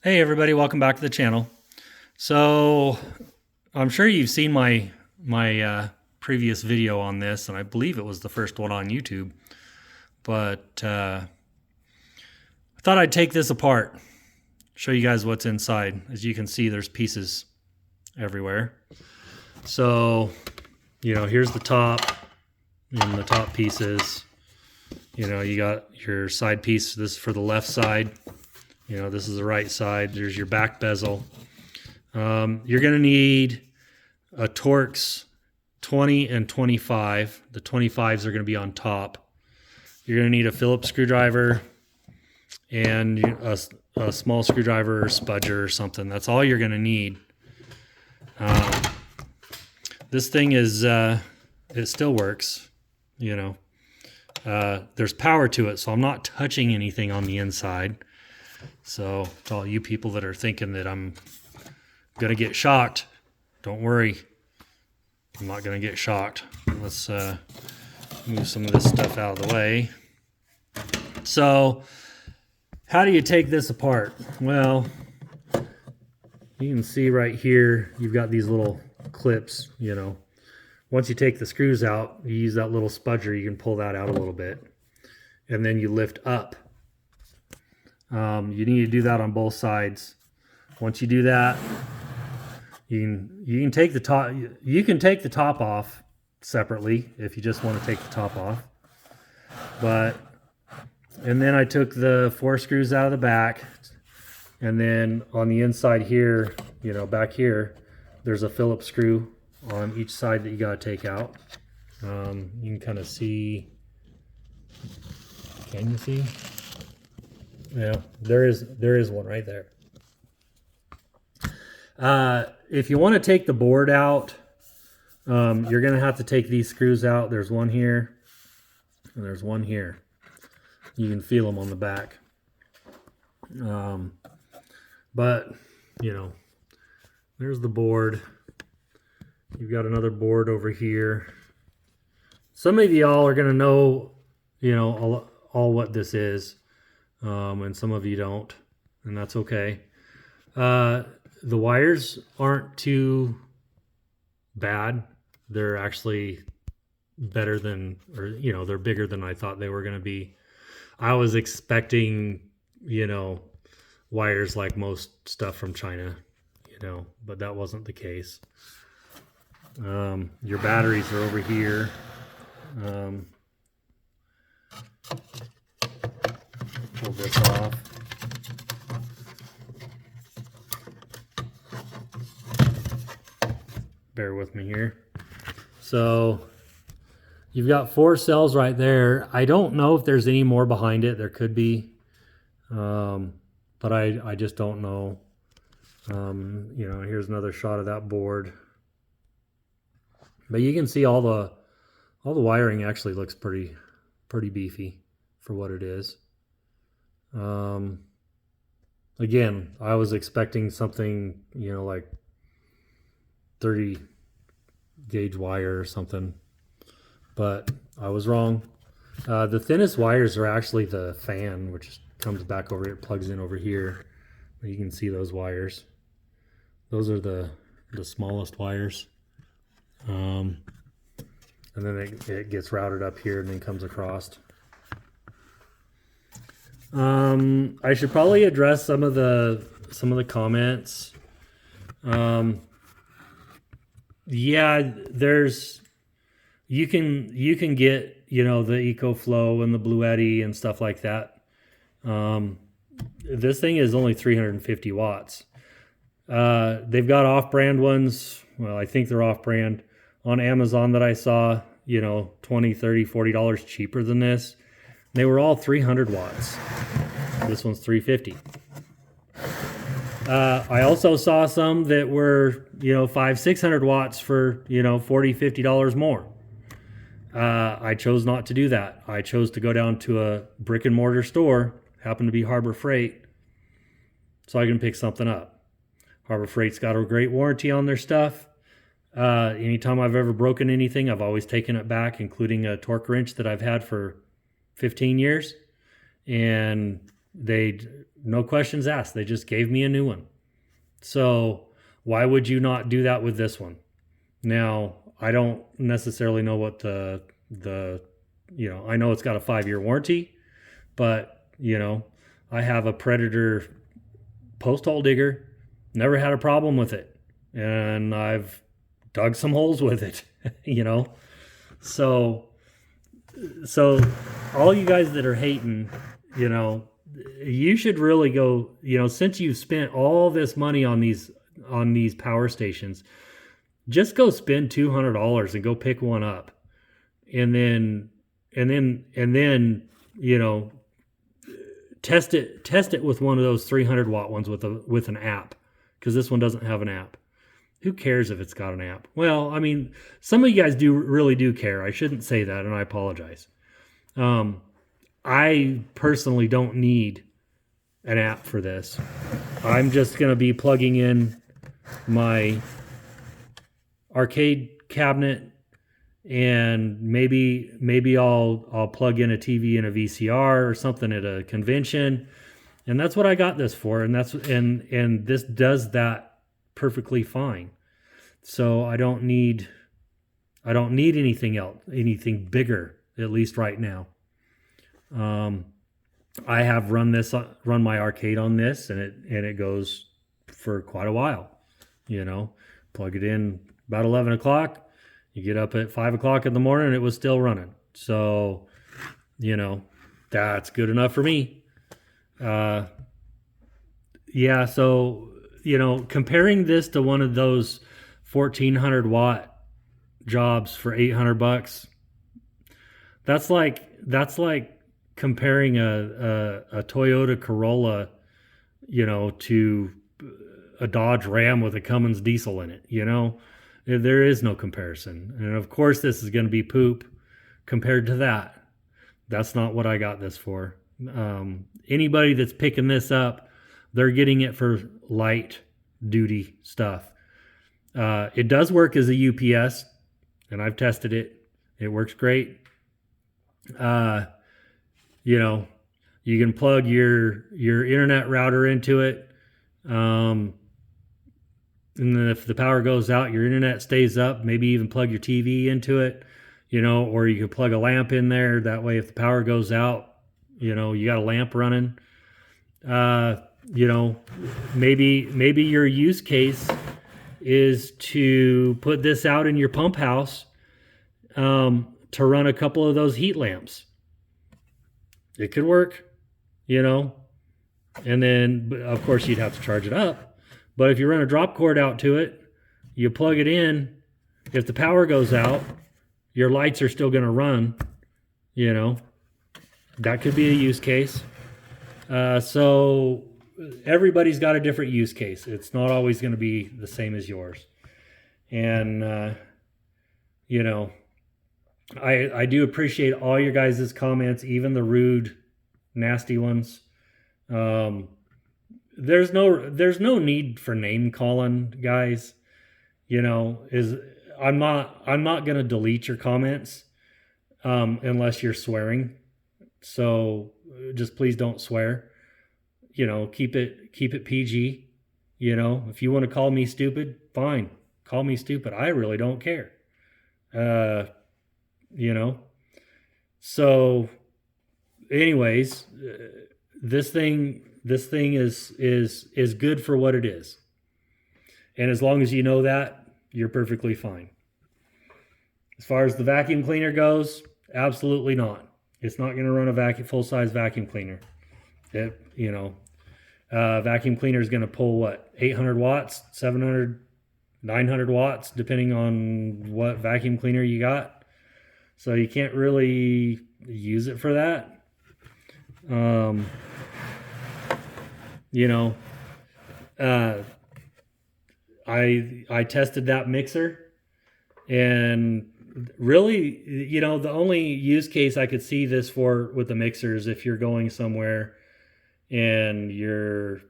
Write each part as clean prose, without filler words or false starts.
Hey everybody, welcome back to the channel. So I'm sure you've seen my previous video on this, and I believe it was the first one on YouTube. But I thought I'd take this apart, show you guys what's inside. As you can see, there's pieces everywhere. So, here's the top and the top pieces. You got your side piece. This is for the left side. This is the right side. There's your back bezel. You're going to need a Torx 20 and 25. The 25s are going to be on top. You're going to need a Phillips screwdriver and a small screwdriver or spudger or something. That's all you're going to need. This thing is, it still works, There's power to it, so I'm not touching anything on the inside. So to all you people that are thinking that I'm going to get shocked, don't worry. I'm not going to get shocked. Let's move some of this stuff out of the way. So how do you take this apart? Well, you can see right here, you've got these little clips, Once you take the screws out, you use that little spudger, you can pull that out a little bit. And then you lift up. You need to do that on both sides. Once you do that, you can take the top. You can take the top off separately if you just want to take the top off. And then I took the 4 screws out of the back, and then on the inside here, back here, there's a Phillips screw on each side that you got to take out. You can kind of see. Can you see? Yeah, there is one right there. If you want to take the board out, you're going to have to take these screws out. There's one here, and there's one here. You can feel them on the back. But, there's the board. You've got another board over here. Some of y'all are going to know, all what this is. And some of you don't, and that's okay. The wires aren't too bad. They're actually better than, they're bigger than I thought they were going to be. I was expecting, wires like most stuff from China, but that wasn't the case. Your batteries are over here. Pull this off. Bear with me here. So you've got 4 cells right there. I don't know if there's any more behind it. There could be, but I just don't know. Here's another shot of that board. But you can see all the wiring actually looks pretty beefy for what it is. Again, I was expecting something, like 30 gauge wire or something, but I was wrong. The thinnest wires are actually the fan, which comes back over here, plugs in over here. You can see those wires. Those are the smallest wires. And then it gets routed up here and then comes across. I should probably address some of the comments. Yeah, you can get, the EcoFlow and the Bluetti and stuff like that. This thing is only 350 watts. They've got off-brand ones. Well, I think they're off-brand on Amazon that I saw, $20, $30, $40 cheaper than this. They were all 300 watts. This one's 350. I also saw some that were, 500-600 watts for, $40, $50 more. I chose not to do that. I chose to go down to a brick and mortar store, happened to be Harbor Freight, so I can pick something up. Harbor Freight's got a great warranty on their stuff. Anytime I've ever broken anything, I've always taken it back, including a torque wrench that I've had for 15 years. And They, no questions asked. They just gave me a new one. So why would you not do that with this one? Now, I don't necessarily know what I know it's got a 5-year warranty, but, I have a Predator post hole digger, never had a problem with it. And I've dug some holes with it, So, so all you guys that are hating, you should really go, since you've spent all this money on these power stations, just go spend $200 and go pick one up. And then, test it with one of those 300-watt ones with an app, because this one doesn't have an app. Who cares if it's got an app? Well, I mean, some of you guys really do care. I shouldn't say that, and I apologize. I personally don't need an app for this. I'm just going to be plugging in my arcade cabinet, and maybe I'll plug in a TV and a VCR or something at a convention, and that's what I got this for. And and this does that perfectly fine. So I don't need anything else, anything bigger, at least right now. I have run my arcade on this, and it goes for quite a while. Plug it in about 11 o'clock. You get up at 5 o'clock in the morning, and it was still running. So, that's good enough for me. Yeah. So, comparing this to one of those 1,400-watt jobs for $800, that's like comparing a Toyota Corolla, to a Dodge Ram with a Cummins diesel in it. There is no comparison. And of course, this is going to be poop compared to that. That's not what I got this for. Anybody that's picking this up, they're getting it for light duty stuff. It does work as a UPS, and I've tested it. It works great. You can plug your internet router into it. And then if the power goes out, your internet stays up. Maybe even plug your TV into it, or you can plug a lamp in there. That way, if the power goes out, you got a lamp running. Maybe your use case is to put this out in your pump house, to run a couple of those heat lamps. It could work, and then, of course, you'd have to charge it up. But if you run a drop cord out to it, you plug it in, if the power goes out, your lights are still going to run, That could be a use case. So everybody's got a different use case. It's not always going to be the same as yours. And, I do appreciate all your guys' comments, even the rude, nasty ones. There's no need for name calling, guys. I'm not going to delete your comments unless you're swearing. So just please don't swear. Keep it PG. If you want to call me stupid, fine. Call me stupid. I really don't care. So anyways, this thing is good for what it is. And as long as you know that, you're perfectly fine. As far as the vacuum cleaner goes, absolutely not. It's not going to run a full-size vacuum cleaner. Vacuum cleaner is going to pull 800 watts, 700, 900 watts, depending on what vacuum cleaner you got. So you can't really use it for that. I tested that mixer, and really, the only use case I could see this for with the mixer is if you're going somewhere and you're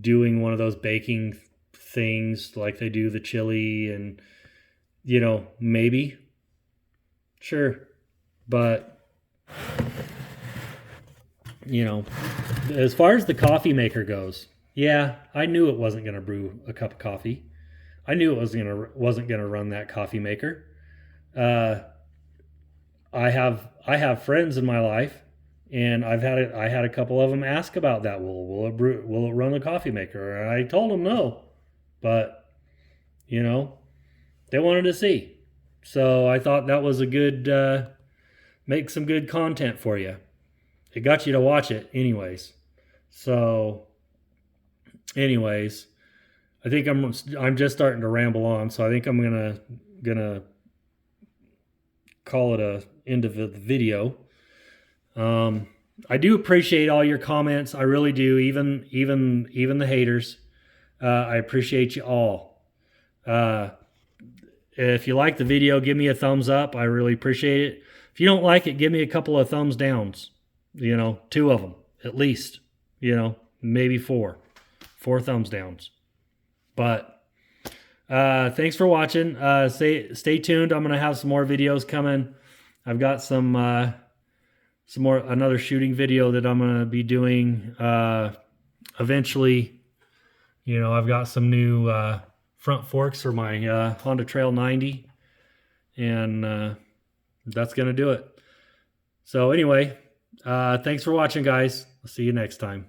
doing one of those baking things like they do the chili, and maybe, sure, but you know, as far as the coffee maker goes, yeah, I knew it wasn't going to brew a cup of coffee. I knew it wasn't gonna run that coffee maker. Uh, I have friends in my life, and I had a couple of them ask about that. Will it run a coffee maker? And I told them no, but you know they wanted to see, so I thought that was a good make some good content for you. It got you to watch it, anyways. So, anyways, I think I'm just starting to ramble on, so I think I'm gonna call it a end of the video. I do appreciate all your comments. I really do. Even the haters. I appreciate you all. If you like the video, give me a thumbs up. I really appreciate it. If you don't like it, give me a couple of thumbs downs. You know, 2 of them at least. You know, maybe 4 thumbs downs. But thanks for watching. Stay tuned. I'm gonna have some more videos coming. I've got another shooting video that I'm gonna be doing eventually. You know, I've got some new front forks for my Honda Trail 90, and that's gonna do it. So anyway, thanks for watching, guys. I'll see you next time.